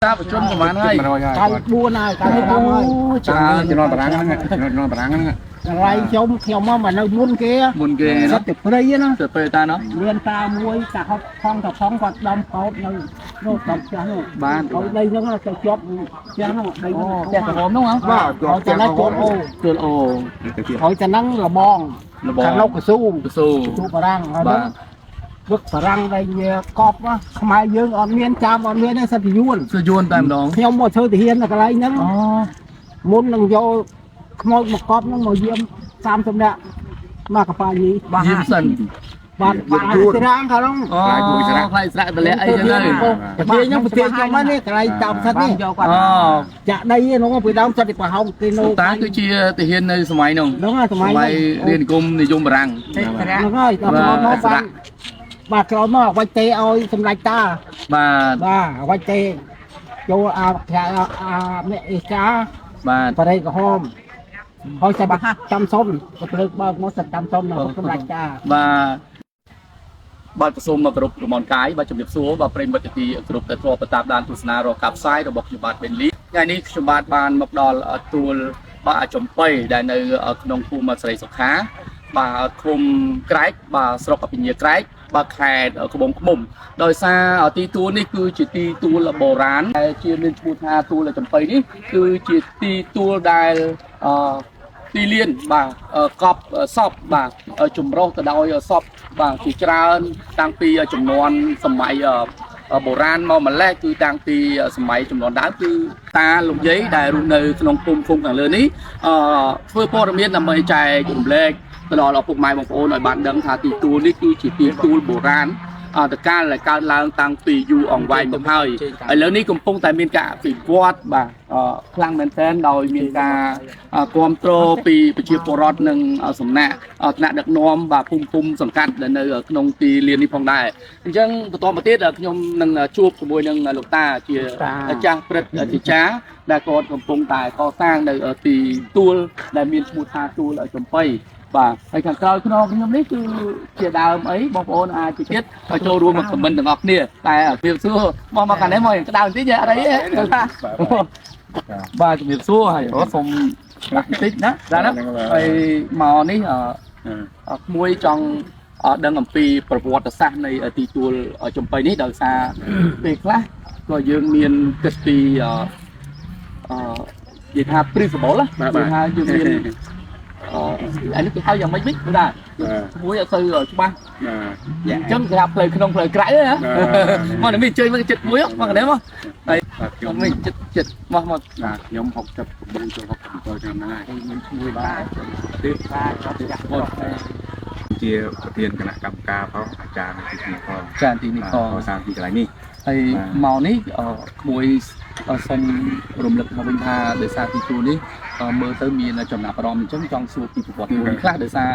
ta phải chôn của bạn hay cái đua này cái đua này cho nó tảng nó nó tảngไรชมเที่ยวมามันเอามุนเกี้ย buồn ghê สั nó ตว์เปรี้ยนะ tuyệt vời ta nó เรียนตามวยจากท้องกับท้องกัดดำเขาในโน่นดำจ้าโน่น bạn เขาได้ยังไงจะจบจ้าโน่นได้ chè cả hốm đúng không เขาจะนั่งโจโอ tuyệt ồ เขาจะนั่งระบอง là bò ขันนกกระสู้ xù สู้ปรังเขา và บึกปรังได้เยอะกอบวะทำไมยืงอ่อนเมียนจามอ่อนเมียนได้สัตว์ยุ่น sư yuan tam đón เที่ยวหมดเธอที่เฮียนอะไรนั่ง อ๋อ มุนนั่งโยขโมยมากอบนั่งมาเยี่ยมตามสมเด็จมากระปายี diêm sần บ้านป่าสิร่างเขาต้อง อ๋อใครสระไปแล้วไอ้ยังไง ประเทศยังประเทศยังไม่เนี่ยใครตามสัตว์นี่ อ๋อ จะได้น้องไปดาวสัตว์ดีกว่าเขากินโน่ ตาคือเชียร์แต่เห็นในสมัยนึง น้องสมัย เรียนกรมในยมบรัง น้องเอ้ยตอนน้องฟังบาดเราหม้อไว้เตะเอาสำลักตา và บ้าไว้เตะโยอาแค่เมจ้า và ไปได้ก็หอมเขาจะบ้าจำส้มก็เลิกบ้างมดสัตว์จำส้มนะสำลักตา và បាត់ប្រសុំមកគ្រប់ប្រមនកាយបាទជំរាបសួរបាទប្រិយមិត្តទីគ្រប់តែធ្លាប់តាមដានទស្សនារកកាប់ផ្សាយរបស់ខ្ញុំបាទបេនលីថ្ងៃនេះខ្ញុំបាទបានមកដល់ទួលបាទចំបៃដែលនៅក្នុងភូមិស្រីសុខាបាទឃុំក្រែកបាទស្រុកអភិញាក្រែកបាទខេត្តក្បូងឃ្មុំដោយសារទីទួលនេះគឺជាទីទួលបុរាណដែលជាមានឈ្មោះថាទួលចំបៃនេះគឺជាទីទួលដែលទីលានបាទកប់សពបាទចម្រុះទៅដោយសពបាទជាច្រើនតាំងពីចំនួនសម័យបុរាណមកម្លេះគឺតាំងពីសម័យចំនួនដើមគឺតាលោកយាយដែលរស់នៅក្នុងភូមិឃុំខាងលើនេះធ្វើព័ត៌មានដើម្បីចែករំលែកទៅដល់ឪពុកម៉ែបងប្អូនឲ្យបានដឹងថាទីទួលនេះគឺជាទីទួលបុរាណតកាលដែលកើតឡើងតាំងពីយូរអង្វែងមកហើយឥឡូវនេះកំពុងតែមានការអភិវឌ្ឍបាទខ្លាំងមែនទែនដោយមានការគ្រប់គ្រងពីប្រជាពលរដ្ឋនិងសំណាក់ថ្នាក់ដឹកនាំបាទភូមិសង្កាត់ដែលនៅក្នុងទីលាននេះផងដែរអញ្ចឹងបន្តមកទៀតខ្ញុំនឹងជួបជាមួយនឹងលោកតាជាចាស់ព្រឹទ្ធជាចារ្យដែលគាត់កំពុងតែកសាងនៅទីទួលដែលមានឈ្មោះថាទួលចំបៃបាទហើយខាងក្រោយខ្ញុំនេះគឺជាដើមអីបងប្អូនអាចជិះចូលរួមមកខមមិនទាំងអស់គ្នាតែពីសួរមកខាងនេះមកក្តៅបន្តិចអត់អីទេបាទជំរាបសួរហើយសូមដាក់បន្តិចណាចាណាហើយមកនេះក្មួយចង់ដឹងអំពីប្រវត្តិសាស្ត្រនៃទីទួលចំបៃនេះដោយសារពេលខ្លះក៏យើងមានគិតពីនិយាយថា principle ណានិយាយថាយើងមានអានេះគេហៅយ៉ាងម៉េចវិញបាទមួយអត់ទៅច្បាស់អញ្ចឹងគេថាផ្លូវក្នុងផ្លូវក្រៅណាមកនេះជួយមកចិត្តមួយមកនេះមកហើយខ្ញុំនេះចិត្តមកខ្ញុំ69ចូល67ឆ្នាំហ្នឹងហើយខ្ញុំជួយបាទទៀតបាទចាស់គាត់ជាប្រធានគណៈកម្មការផងអាចារ្យទីនេះផងចាទីនេះផងសាងទីកន្លែងនេះហើយមកនេះក្មួយសូមរំលឹកមកវិញថាដោយសារទីទួលនេះមើលទៅមានចំណាប់អារម្មណ៍អញ្ចឹងចង់សួរពីប្រវត្តិមួយខ្លះដោយសារ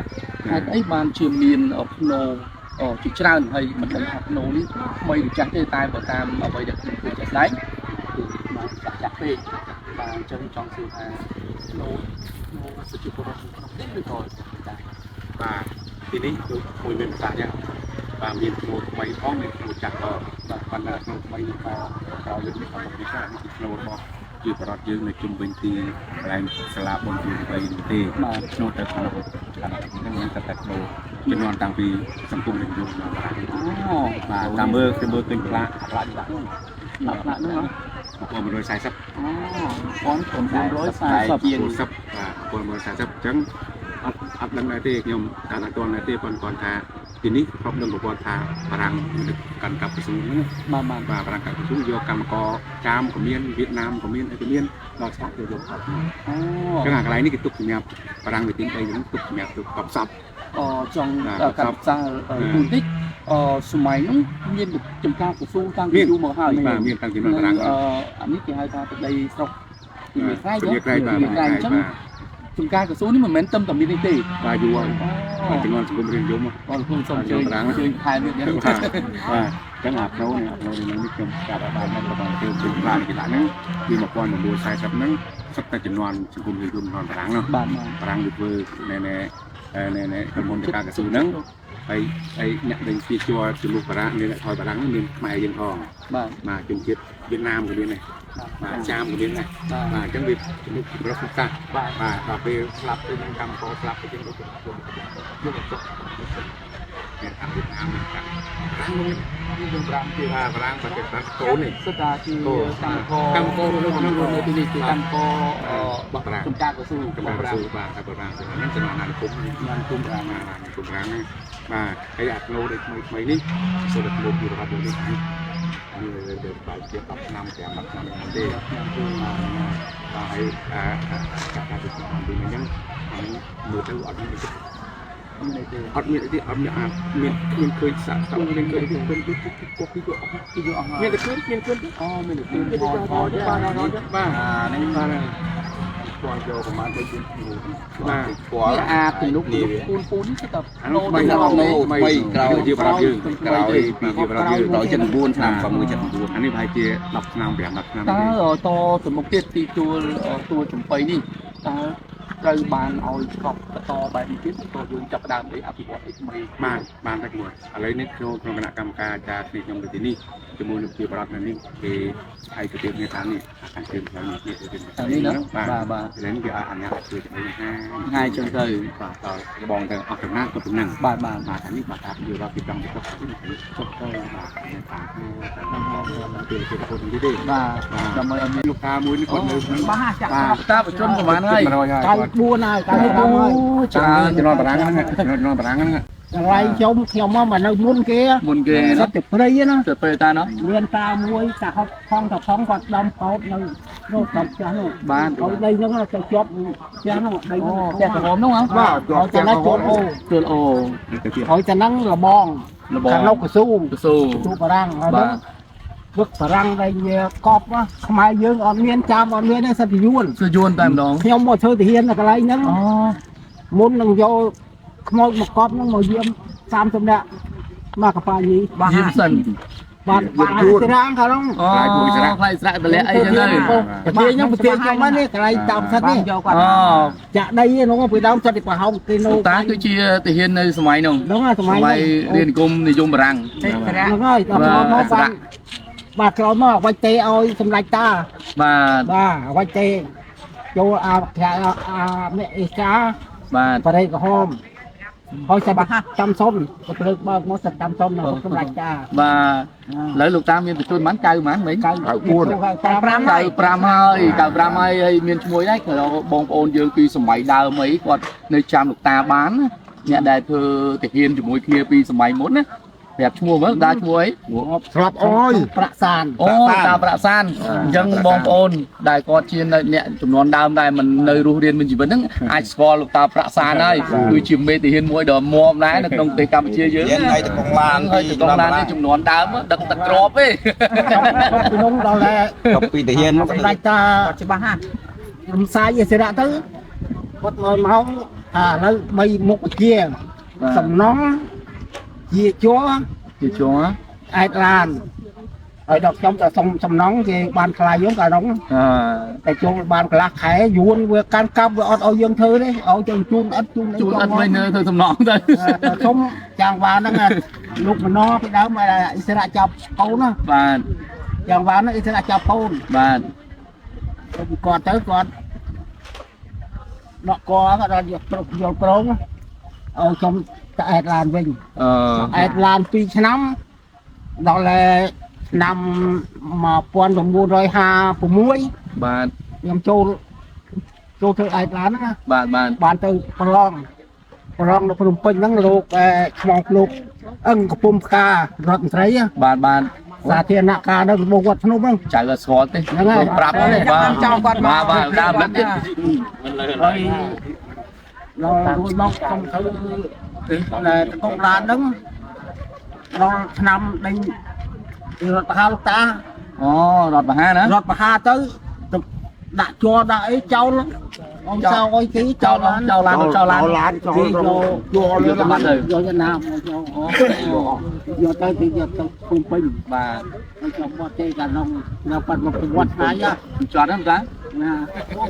ហេតុអីបានជាមានភ្នោជាច្រើនហើយមិនដឹងថាភ្នោនេះថ្មីឬចាស់ទេតែបើតាមអ្វីដែលខ្ញុំឃើញជាក់ស្ដែងគឺបានចាស់ពេកបាទអញ្ចឹងចង់សួរថាភ្នោសុជីវពលក្នុងនេះឬក៏ចាស់បាទទីនេះដូចមួយមានប្រសាសន៍យ៉ាងបាទមានភ្នោថ្មីផងមានភ្នោចាស់ក៏បាទប៉ុន្តែភ្នោថ្មីនេះក៏ក្រោយលើកនេះក៏ពិសេសនេះភ្នោរបស់ជាបរិបទយើងនៅជុំវិញទីកន្លែងសាលាបុណ្យទី3នេះទេបាទភ្នោទៅខាងនោះហ្នឹងមានតែភ្នោចំនួនតាំងពីសង្គមនិយមមកបាទតាមមើលឃើញផ្លាកដាក់នោះ19401940ជាង10បាទ1940អញ្ចឹងអត់ដឹងដែរទេខ្ញុំតាមអត់ទាន់ដែរទេប៉ុន្តែគាត់ថាទីនេះគ្រប់នឹងប្រព័ន្ធថាបារាំងនៅកាន់កាប់កស៊ូហ្នឹងបាទបារាំងកាប់កស៊ូយកកម្មករចាមក៏មានវៀតណាមក៏មានអីក៏មានដល់ស្ថាបទៅយកអត់អញ្ចឹងអាកន្លែងនេះគេទុកសម្រាប់បារាំងវិទី3ហ្នឹងទុកសម្រាប់ទុកកប់សពចង់កាត់ផ្សារទូតិចសម័យហ្នឹងមានចំការកស៊ូតាំងពីយូរមកហើយមានតាំងពីបារាំងអានេះគេហៅថាប្តីស្រុកពីវាក្រៃបាទអញ្ចឹងចំការកស៊ូនេះមិនមែនតែមាននេះទេបាទយូរហើយចំនួនសង្គមរៀនយមបងខ្ញុំសូមជួយខែនេះបាទចឹងអាផ្លូវនេះខ្ញុំកាត់បាននៅរបស់tiêuពីឡានគេដាក់ហ្នឹងពី1940ហ្នឹងសុទ្ធតែចំនួនសង្គមរៀនយមក្នុងបារាំងនោះបាទបារាំងវាធ្វើណែក្រុមហ៊ុនការកស៊ូហ្នឹង ไอ้เนี่ยเป็นที่จัวจมูกปลาเนี่ยถอยปลาเนี่ยมีไม้ยังทอง បាទ มาจนเทียบเวียดนามกันด้วยเนี่ยมาจามกันด้วยเนี่ยมาจังวิบลูกรักษามาไปสลับไปยังกำพอสลับไปยังลูกเนี่ยทำเวียดนามกันร้านนู้นยังร้านที่ว่าร้านประเทศร้านโตนี่ សិតាជាកម្មករនៅទីនេះគឺកម្មករ ចំការកស៊ូចំការកស៊ូបាទតែបរាហ្នឹងចំណានគុំបានគុំរាមាគុំរាហ្នឹងបាទហើយអាក្លូដូចថ្មីនេះសូមតែលោកពីរបស់នេះនេះបាយជា10ឆ្នាំ5ឆ្នាំទេហើយការទៅតាមទីនេះមើលទៅអត់មានអត់មានទេអត់មានអាមានឃើញសាក់សាក់មានឃើញពីពីពីអស់មានតែឃើញអូមានតែឃើញបាទនេះបាទពណ៌យកប្រហែលទៅជាបាទពណ៌អាពីលោកពូនគឺតែអានោះ3ក្រោយជាប្រាប់យើងក្រោយពីជាប្រាប់យើងដល់79ឆ្នាំ79អានេះប្រហែលជា10ឆ្នាំ5 10ឆ្នាំតើតទៅមុខទៀតទីទួលចំបៃនេះតើត្រូវបានឲ្យស្កប់បន្តបែបនេះទៀតក៏យើងចាប់ដើមទៅអភិវឌ្ឍថ្មីបានតែមួយឥឡូវនេះក្នុងគណៈកម្មការអាចារ្យខ្ញុំទៅទីនេះជាមួយនឹងជាប្រដ្ឋនៅនេះគេឲ្យទៅទៀតនេះតាមនេះអាការជឿផ្លូវនេះទៅទៀតនេះណាបាទឥឡូវនេះគេអនុញ្ញាតជួយទៅថ្ងៃចឹងទៅបាទដល់បងទៅអស់ចំណាក់ក៏ប៉ុណ្ណឹងបាទអានេះបាទថាយកដល់ពីដល់ទៅចុះទៅបាទទីពុទ្ធនេះទេបាទដើម្បីឲ្យមានលោកតាមួយនេះគាត់នៅបាទចាក់តាបជនប្រហែលហើយ94ហើយ94ច្រើនជំនាន់បារាំងហ្នឹងជំនាន់បារាំងហ្នឹងកន្លែងខ្ញុំមកនៅមុនគេសិតតែព្រៃណាទៅពេលតាណោះមានតាមួយតាហត់ផងគាត់ដំកោតនៅនោះតាមផ្ទះនោះបានឲ្យដីហ្នឹងទៅជាប់ផ្ទះនោះដីនោះផ្ទះក្រហមនោះបាទឲ្យតែណាជួលអូឲ្យតែហ្នឹងលបងខាងនោះកស៊ូបារាំងហើយហ្នឹងវឹកបារាំងដែលកប់ខ្មែរយើងអត់មានចាំអត់មានទេសិតយួនតែម្ដងខ្ញុំមកធ្វើទាហាននៅកន្លែងហ្នឹងមុននឹងយកខ្មោចមកកប់ហ្នឹងមកយាម30នាក់មកកប៉ាញីយាមសិនបាទស្រាងខាងហ្នឹងខ្លាយស្រាក់តម្លាក់អីចឹងទៅប្រទេសខ្ញុំប្រទេសខ្ញុំនេះកន្លែងតាមសិតនេះចាក់ដីហ្នឹងពីដើមសិតពីប្រហោងទីនោះតាគឺជាទាហាននៅសម័យនោះហ្នឹងសម័យរៀននិគមនិយមបារាំងហ្នឹងហើយដល់មកបាទក្រោយមកអ្វីទេឲ្យសម្ដេចតាបាទអ្វីទេចូលអាមេអេសាបាទបរិយក្រហមហើយសាប់ចាំសុំក៏ព្រឹកបើកមកសិតចាំសុំនៅសម្ដេចតាបាទឥឡូវលោកតាមានទទួលប៉ុន្មាន9មិញ94 95ហើយមានឈ្មោះដែរក៏បងប្អូនយើងពីសម័យដើមអីគាត់នៅចាំលោកតាបានអ្នកដែលធ្វើទាហានជាមួយគ្នាពីសម័យមុនណាប្រាប់ឈ្មោះមើលតាឈ្មោះអីស្រាប់អើយប្រាក់សានតាប្រាក់សានអញ្ចឹងបងប្អូនដែលគាត់ជាអ្នកចំនួនដើមដែលមិននៅរស់រៀនមានជីវិតហ្នឹងអាចស្គាល់លោកតាប្រាក់សានហើយគឺជាមេទាហានមួយដ៏មាំដែរនៅក្នុងប្រទេសកម្ពុជាយើងហើយទៅកងឡានហើយទៅកងឡាននេះចំនួនដើមដឹកទឹកក្របទេខ្ញុំដល់តែពីទាហានសម្ដេចតាច្បាស់ណាស់រំសាយអិសរៈទៅគាត់មកឥឡូវ3មុខវិជាសំណងជាជួអែតឡានហើយដល់ខ្ញុំទៅសុំសំណងគេបានខ្លាយយើងកាលនោះតែចូលបានកន្លះខែយួនវាកាន់កាប់វាអត់ឲ្យយើងធ្វើទេឲ្យទៅជូនអត់វិញធ្វើសំណងទៅសុំចាងវ៉ាហ្នឹងលោកម្នពីដើមអិសរៈចាប់កូនណាបាទចាងវ៉ាហ្នឹងអិសរៈចាប់កូនបាទគាត់ទៅគាត់ដកកគាត់ដល់យកប្រងឲ្យខ្ញុំតែអែតឡានវិញអែតឡាន2ឆ្នាំដល់ឆ្នាំ1956បាទខ្ញុំចូលធ្វើអែតឡានណាបានទៅប្រឡងនៅភ្នំពេញហ្នឹងលោកខ្មងលោកអឹងកំពុំផ្ការដ្ឋមន្ត្រីបាទសាធារណការនៅក្នុងវត្តភ្នំហ្នឹងចៅក៏ស្គាល់ទេប្រាប់ទេបាទចៅគាត់បាទដើមទៀតហើយដល់រួចមកខ្ញុំធ្វើតែកងឡានហ្នឹងដល់ឆ្នាំដេញរដ្ឋបហាលោកតារដ្ឋបហាណារដ្ឋបហាទៅដាក់ជាប់ដាក់អីចោលអង្គសៅអុយគេចោលឡានគេយកយកទៅណាមកយកទៅភូមិពេញបាទខ្ញុំមកទេកាលនោះនៅបាត់មកវត្តហើយចត់ហ្នឹងតា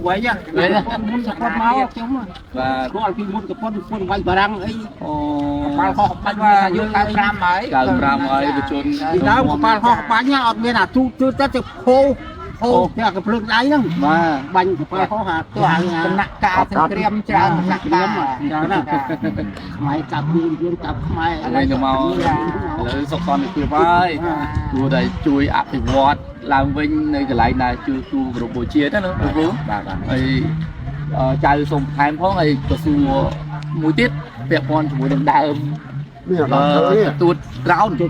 vậy chứ vậy là muốn sập con máu chứ mà và có cái muốn cái con vay bà răng ấy bà họ bánh và như dương cao ram ấy cào ram ấy về chôn thì đó của bà họ bánh nhá ở bên là tu tu ta chụp khô khô thế là cái phương đáy đó và bánh của bà họ hạt tôiเป็นนักกาเป็นเตรียมจานนักกา đó là mày cặp dương cặp mày ហើយនៅមកឥឡូវសុកសនគឺហើយគួរតែជួយអភិវឌ្ឍឡើងវិញនៅកន្លែងណាជួយគូគ្រប់បូជាណាលោកគ្រូបាទហើយចៅសូមថែមផងហើយក៏សួរមួយទៀតពាក់ព័ន្ធជាមួយនឹងដើមទូតក្រោនតើ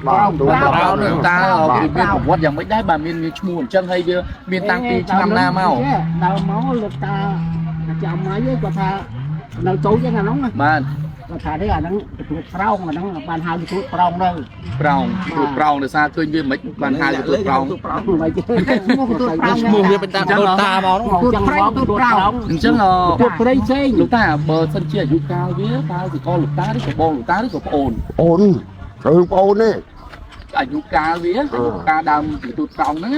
មានប្រវត្តិយ៉ាងម៉េចដែរបាទមានឈ្មោះអញ្ចឹងហើយវាមានតាំងពីឆ្នាំណាមក ដើមមកលោកតាចាំអីគាត់ថានៅចូលចឹងអាហ្នឹង បាទ គាត់ថានេះអាហ្នឹងទូតប្រោងអាហ្នឹងបានហៅទូតប្រោងនៅ ប្រោងទូតប្រោងដោយសារឃើញវាមិនបានហៅទូតប្រោង មិនគេឈ្មោះទូតប្រោង ឈ្មោះវាเป็นតាដូនតាមកហ្នឹង ទូតប្រោងទូតប្រោង អញ្ចឹង ទូតព្រៃផ្សេង លោកតាបើសិនជាអាយុកាលវាតើគឺកលោកតាឬក៏បងលោកតាឬក៏ប្អូន អូនគឺបងអូនទេ អាយុកាលវាការដើមពីទូតប្រោងហ្នឹង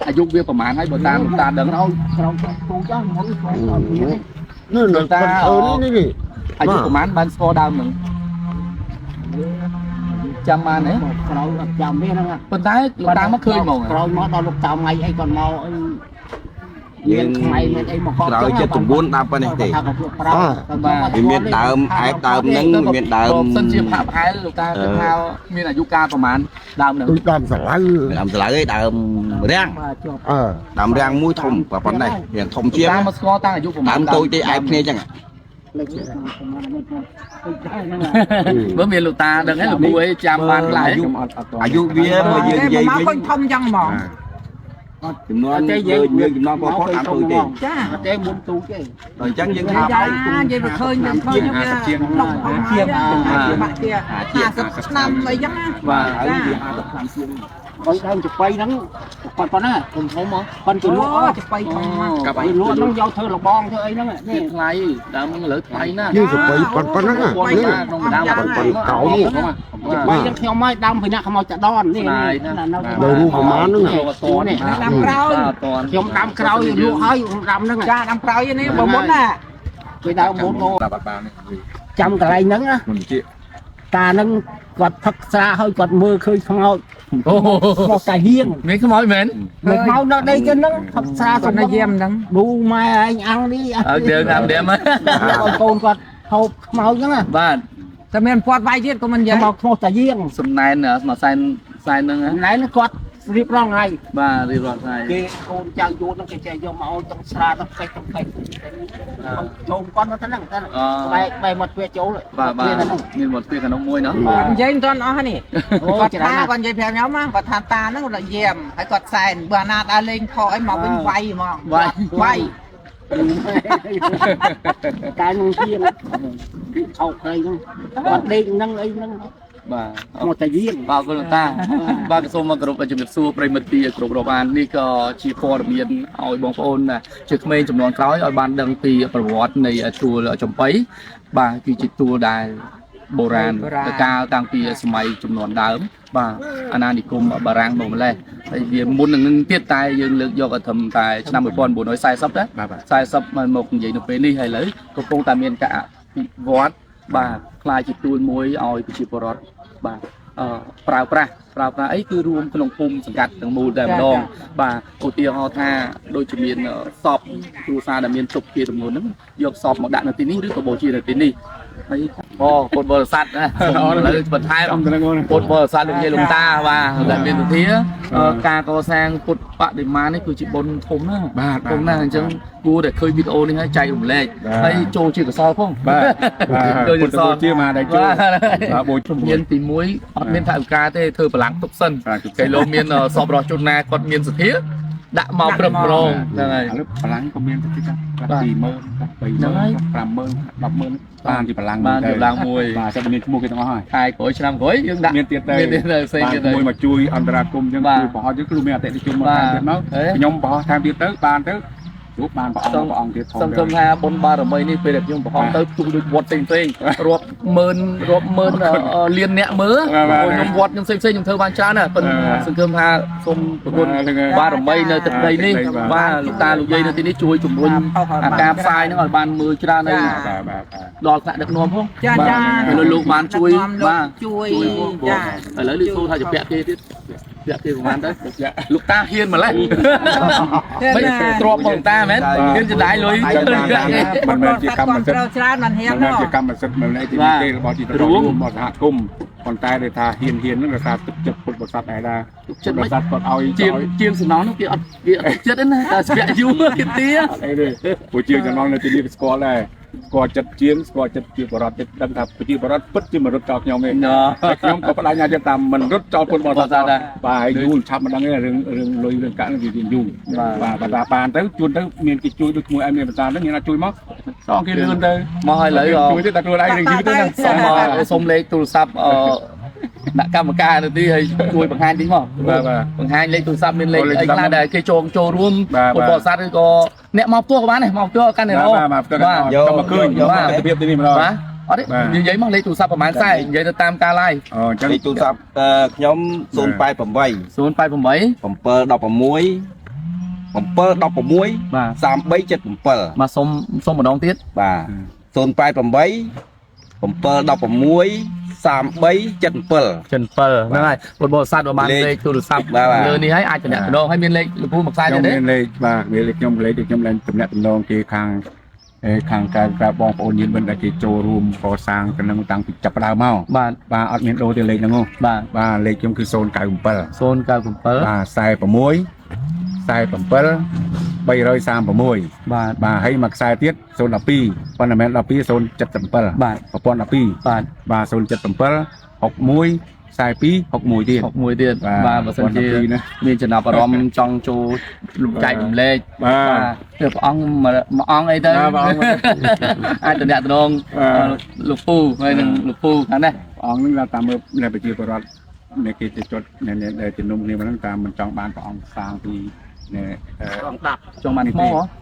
អាយុវាប្រហែលហើយបើតាមលោកតាដឹង ប្រោងពូចាស់មកប្រោងអត់មាន នេះនៅតាមអូននេះ អាយុប្រហែលបានស្គាល់ដើមហ្នឹងចាំបានទេ ប្រោងអត់ចាំទេហ្នឹង ប៉ុន្តែលោកតាមកឃើញហ្មង ប្រោងមកដល់លោកតាថ្ងៃអីគាត់មកអីយើងថ្ងៃមានអីមកក ក្រោយ79ដល់ប៉ុណ្ណេះទេ វាមានដើមឯកដើមហ្នឹងមានដើម សិនជាផាក់ផែលលោកតាគិតថាមានអាយុកាលប្រហែលដើមហ្នឹង ដូចដើមសាឡាវ ដើមស្លៅឯដើមរាំង ដើមរាំងមួយធំប៉ុណ្ណេះរាងធំជាង តាមកស្គាល់តាំងអាយុប្រហែល ដើមតូចទេឯគ្នាចឹង បើមានលោកតាដឹងហើយលោកគួរអីចាំបានខ្លះ អាយុវាមកយើងនិយាយ មក វិញ ឃើញធំចឹងហ្មង ចំនួនយើងចំណងបងប្អូនដើមតូចទេ ចា អត់ទេមុនទូទេ ដល់អញ្ចឹងយើង ចា ថា និយាយទៅឃើញវាលុបអស់ជាងបាក់ជា50ឆ្នាំអីចឹងណា បាទ ហើយវា50ឆ្នាំជាង បើដើមចបៃហ្នឹងគាត់ប៉ុណ្ណាខ្ញុំធំមកប៉ុនគេលក់ អូចបៃធំមក កបៃលក់ហ្នឹងយកធ្វើលបងធ្វើអីហ្នឹង នេះថ្លៃដើមឥឡូវថ្លៃណាស់ នេះសបីប៉ុណ្ណឹង ក្នុងដើម ប៉ុណ្កោ ចបៃហ្នឹងខ្ញុំមកដើមពីអ្នកខ្មោចតដននេះនៅ នៅរូបប្រមាណហ្នឹង តននេះ ដាំក្រោយ ខ្ញុំដាំក្រោយលក់ហើយដាំហ្នឹង ចាដាំក្រោយនេះបើមុនណា ពេលដើមមុន តាបាត់បាន ចាំកន្លែងហ្នឹងណា មិនជា តាហ្នឹងគាត់ផឹកស្រាហើយគាត់មើលឃើញខ្មោច អូ ខ្មោចតាហៀង មានខ្មោចមែន មកមកនៅដីចឹងហ្នឹងផឹកស្រា គាត់នៅយាមហ្នឹង ឌូម៉ែឯងអាំងនេះ អើយើងតាមដេម កូនគាត់ហូបខ្មោចហ្នឹង បាទ តែមានពាត់វាយទៀតក៏មិនយ៉ាង មកខ្មោចតាហៀង សំណែនមកសែនហ្នឹង ណែនគាត់រៀបរងហើយ បាទរៀបរាប់ហើយ គេកូនចៅយួនហ្នឹងគេចេះយកមកឲ្យទឹកស្រាទឹកពេកទឹកពេកចូលគាត់ទៅហ្នឹងតែបែបមកវាចូល បាទមានមកពីក្នុងមួយណោះ គាត់និយាយមិនទាន់អស់នេះគាត់ថាគាត់និយាយប្រាប់ខ្ញុំណាគាត់ថាតាហ្នឹងគាត់យាមហើយគាត់សែនបើណាដើរលេងខអីមកវិញវាយហ្មងវាយ កាយនឹងជាថោកហើយហ្នឹងគាត់ដេកហ្នឹងអីហ្នឹង បាទ មកតាយាង បាទគុណតាបាទសូមមកគោរពជំរាបសួរប្រិមិត្តទីគ្រប់រាប់អាននេះក៏ជាព័ត៌មានឲ្យបងប្អូនជាក្មេងចំនួនក្រោយឲ្យបានដឹងពីប្រវត្តិនៃទួលចំបៃបាទគឺជាទួលដែលបុរាណកាលតាំងពីសម័យចំនួនដើមបាទអាណានិគមបារាំងមកម្លេះហើយវាមុននឹងទៀតតែយើងលើកយកត្រឹមតែឆ្នាំ1940ដែរ40មកនិយាយនៅពេលនេះហើយឥឡូវកំពុងតែមានការអភិវឌ្ឍបាទខ្លាយជាទួលមួយឲ្យប្រជាពលរដ្ឋបាទប្រើប្រាស់អីគឺរួមក្នុងភូមិសង្កាត់ទាំងមូលតែម្ដងបាទឧទាហរណ៍ថាដូចជាមានសពគ្រួសារដែលមានទុកជាចំនួនហ្នឹងយកសពមកដាក់នៅទីនេះឬក៏បូជានៅទីនេះហើយពុទ្ធបរិស័ទណាឥឡូវបន្ថែមពុទ្ធបរិស័ទលោកយាយលោកតាបាទដែលមានវិធាការកសាងពុទ្ធបដិមានេះគឺជាបុណ្យធំណាស់ធំណាស់អញ្ចឹងគួរតែឃើញវីដេអូនេះហើយចែករំលែកហើយចូលជាកសលផង ចូលជាកសលជាមកដែលចូលបូជា មានទី1អត់មានថវិកាទេធ្វើបលាំងទុកសិនគេលោកមានសពរបស់ជនណាគាត់មានសទ្ធាដាក់មកព្រឹបប្រងហ្នឹងហើយ ឥឡូវបលាំងក៏មានតិចៗ20000 30000 50000 100000បានជាបលាំង បានជាបលាំងមួយ បាទតែមានឈ្មោះគេទាំងអស់ហើយ ខែក្រោយឆ្នាំក្រោយយើងដាក់ មានទៀតទៅ ផ្សេងទៀតទៅ មួយមកជួយអន្តរាគមន៍អញ្ចឹងគឺប្រហែលយើងគឺមានអតិថិជនមកតាមទៀតមកខ្ញុំបោះតាមទៀតទៅបានទៅ รูปบ้านพระองค์ที่ សង្ឃឹមថាបុណ្យបារមីនេះពេលដែលខ្ញុំប្រហោងទៅទូដូចវត្តផ្សេងរាប់ម៉ឺនលានអ្នកមើលខ្ញុំវត្តខ្ញុំផ្សេងខ្ញុំធ្វើបានច្រើនណាស់ប៉ុន្តែសង្ឃឹមថាសូមប្រគុណបារមីនៅទឹកដីនេះបាទលោកតាលោកយាយនៅទីនេះជួយជំរុញអាការផ្សាយហ្នឹងឲ្យបានមើលច្រើនហើយដល់ថ្នាក់ដឹកនាំផង ចាចា លោកបានជួយបាទ ជួយចា ឥឡូវលឺសូថាជាពាក់គេទៀតពាក់គេប្រហែលទៅលោកតាហ៊ានម្លេះមិនទ្របបងតាមែនហ៊ានចដាយលុយ มันเป็นกิจกรรมมันเป็น ត្រូវច្រើនមិនហ៊ាន มันกิจกรรมมันเป็นมันในที่มีเกរបស់ទីរួមរបស់សហគមន៍ប៉ុន្តែដែលថាហ៊ាននឹងគេថាទឹកចិត្តពុទ្ធបរិស័ទឯដែរចិត្តបរិស័ទគាត់ឲ្យជាងសំណងនោះគេអត់ចិត្តទេណាតែស្ពាក់យូរគេទា អីទេព្រោះជាងចំណងនៅទីនេះស្គាល់ដែរស្គាល់ចិត្តជាងស្គាល់ចិត្តជាបរិបទដឹងថាប្រជាបរិបទពិតជាមិនរត់ចោលខ្ញុំទេខ្ញុំក៏បដិញ្ញាចិត្តថាមិនរត់ចោលពុទ្ធបរិស័ទដែរបាទហើយយូរឆាប់មិនដឹងទេរឿងលុយរឿងកាក់នឹងវាយូរបាទបើថាបានទៅជួនទៅមានគេជួយដូចមួយឯមានបតាហ្នឹងមានអាចជួយមកសងគេលឿនទៅមកឲ្យឥឡូវជួយទៅតែខ្លួនឯងនឹងយូរទៅហ្នឹង សុំលេខទូរស័ព្ទដាក់កម្មការទៅទីឲ្យជួយបង្ហាញតិចមកបង្ហាញលេខទូរស័ព្ទមានលេខអីខ្លះដែលគេចូលរួមពុទ្ធបរិស័ទឬក៏អ្នកមកផ្ទះក៏បានដែរមកផ្ទះកាន់តែរហូតបាទយកមកឃើញយកមកទិភាពទីនេះម្ដងបាទអត់ទេនិយាយមកលេខទូរស័ព្ទប្រហែលខ្សែនិយាយទៅតាមការ live អូអញ្ចឹង លេខទូរស័ព្ទខ្ញុំ088 088 716 បាទ 3377 មកសុំម្ដងទៀត បាទ088 716 3377 ចិន7ហ្នឹងហើយពុទ្ធបរិស័ទបានលេខទូរស័ព្ទលើនេះហើយអាចតំណាក់តំណងឲ្យមានលេខលោកគ្រូមួយខ្សែទៀតទេ មានលេខបាទមានលេខខ្ញុំលេខខ្ញុំឡើងតំណាក់តំណងគេខាងការក្រៅបងប្អូនញាតិមិត្តដែលគេចូលរួមកសាងតំណងតាំងពីចាប់ដើមមកបាទអត់មានដូរទេលេខហ្នឹងបាទលេខខ្ញុំគឺ097 097បាទ46 47 336បាទហើយមួយខ្សែទៀត012ប៉ុន្តែមិនមែន12 077បាទប្រព័ន្ធ12បាទ077 61 42 61ទៀតបាទបើសិនជាមានចំណាប់អារម្មណ៍ចង់ចូលលំចែករំលែកបាទព្រះអង្គមួយអង្គអីទៅអាចតំណាក់តំណងលោកពូហើយនឹងលោកពូខាងនេះ អង្គនឹងតាមមើលនៅប្រជាពលរដ្ឋនៃគេជជត់នៅជំនុំគ្នាហ្នឹងតាមមិនចង់បានព្រះអង្គសាងពីចង់បាន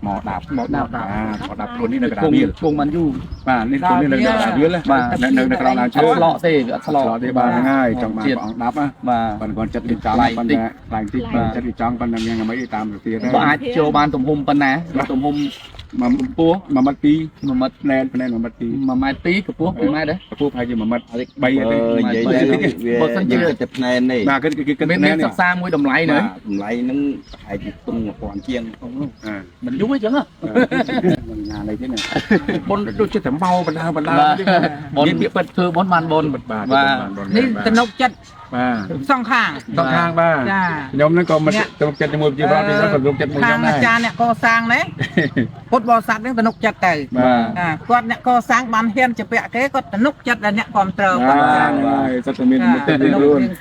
មកដាប់ខ្លួននេះនៅកណ្ដាលវាល គង់បានយូរ បាទនេះខ្លួននេះនៅកណ្ដាលវាលបាទនៅក្រោមដើមឈើ ស្លកទេអត់ស្លក ទេបាទហ្នឹងហើយចង់បានព្រះអង្គដាប់បាទគាត់ចិត្តគេចង់ប៉ុន្តែខ្លាំងតិចចិត្តគេចង់ប៉ុន្តែមានអ្វីតាមទៅទៀត បើអាចចូលបានទំហំប៉ុណ្ណាទំហំមកកម្ពស់1.2 1ម៉ែត្រណែន1.2 1.2កម្ពស់2ម៉ែត្រដែរកម្ពស់ប្រហែលជា1.3ទេ និយាយបើសិនជាគិតតែណែននេះ បាទគេមានសិក្សាមួយតម្លៃណា តម្លៃហ្នឹងប្រហែលជាទុំ1000ជាង មិនយូរអញ្ចឹង ណានេះទេណាបុណ្យដូចជាតែមកបណ្ដាបុណ្យពាក្យពិតធ្វើបុណ្យបានបុណ្យបាទ នេះទំនុកចិត្ត បាទ សងខាង បាទខ្ញុំហ្នឹងក៏មិនទំនុកចិត្តជាមួយប្រជាប្រដ្ឋទេក៏ទំនុកចិត្តមួយខ្ញុំដែរ អាចារ្យអ្នកកសាងណាពុទ្ធបរិស័ទហ្នឹងទំនុកចិត្តទៅគាត់អ្នកកសាងបានហ៊ានជាពាក់គេគាត់ទំនុកចិត្តដល់អ្នកគ្រប់គ្រងបាទសិតតែមានមុខទៅ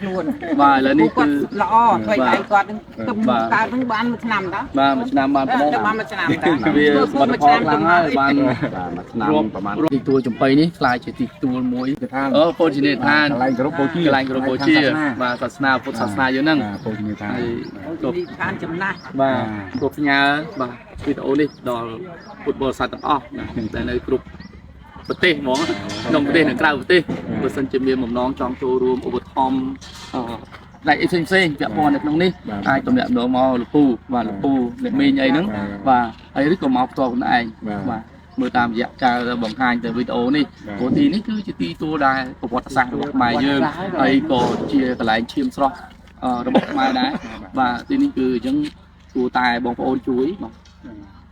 ខ្លួន បាទឥឡូវនេះគឺ ល្អធ្វើឲ្យគាត់នឹងទៅកើតនឹងបានមួយឆ្នាំតើ បាទមួយឆ្នាំបានប៉ុណ្ណឹង បានមួយឆ្នាំតើ គឺវាសមិទ្ធផលខ្លាំងហើយបានមួយឆ្នាំប្រហែលទីទួលចំបៃនេះខ្លាយជាទីទួលមួយពោធិនិដ្ឋានក ន្លែងគោរពបូជា កន្លែងគោរពបូជាបាទសាសនាពុទ្ធសាសនាយើងហ្នឹង បូជានិដ្ឋាន ទីឋានចំណាស់ បាទគ្រប់ផ្ញើបាទវីដេអូនេះដល់ពុទ្ធបរិស័ទទាំងអស់ដែលនៅគ្រប់ប្រទេសហ្មងក្នុងប្រទេសនិងក្រៅប្រទេសបើសិនជាមានបំណងចង់ចូលរួមឧបត្ថម្ភដៃអីផ្សេងៗពាក់ព័ន្ធនៅក្នុងនេះអាចទំនាក់ទំនងមកលោកពូបាទលោកពូអ្នកមីងអីហ្នឹងបាទហើយឬក៏មកផ្ទាល់ខ្លួនឯងបាទមើលតាមរយៈការបង្ហាញទៅវីដេអូនេះព្រោះទីនេះគឺជាទីទួលដែលប្រវត្តិសាស្ត្ររបស់ខ្មែរយើងហើយក៏ជាកន្លែងឈាមស្រស់របស់ខ្មែរដែរបាទទីនេះគឺអញ្ចឹងគួរតែបងប្អូនជួយបាទ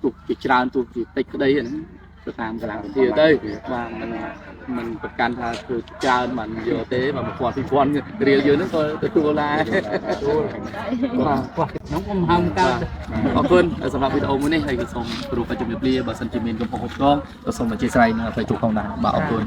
ទោះជាច្រើនទោះជាតិចក្តីហ្នឹងទៅតាមកម្លាំងវិទ្យាទៅបាទមិនប្រកាន់ថាធ្វើច្រើនមិនយកទេបាទ1000 2000រៀលយើងហ្នឹងក៏ទទួលដែរបាទខ្ញុំក៏ហៅកើតអរគុណសម្រាប់វីដេអូមួយនេះហើយក៏សូមគោរពជំរាបលាបើសិនជាមានកំហុសឆ្គងក៏សូមអធិស្ឋាននៅពេលជួបផងដែរបាទអរគុណ